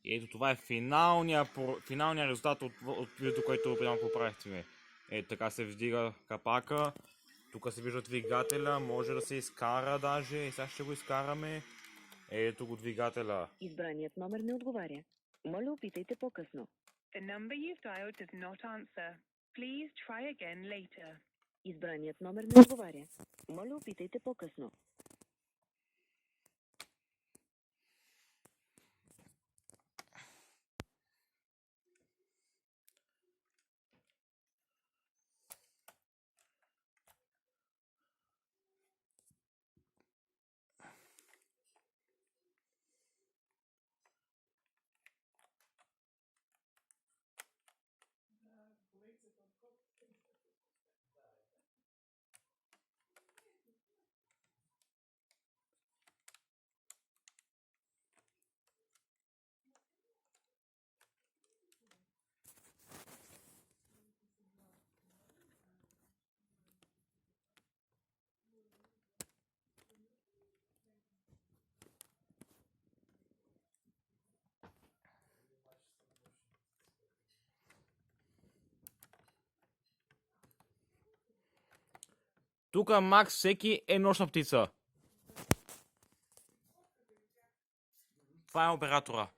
И ето това е финалния резултат от видеото, което преди малко поправихме. Ето така се вдига капака. Тук се вижда двигателя, може да се изкара даже. И сега ще го изкараме. Ето го двигателя. Избраният номер не отговаря. Моля, опитайте по-късно. The number you've dialed does not answer. Please try again later. Избраният номер не отговаря. Моля, опитайте по-късно. Тук Макс всеки е нощна птица. Това е оператора.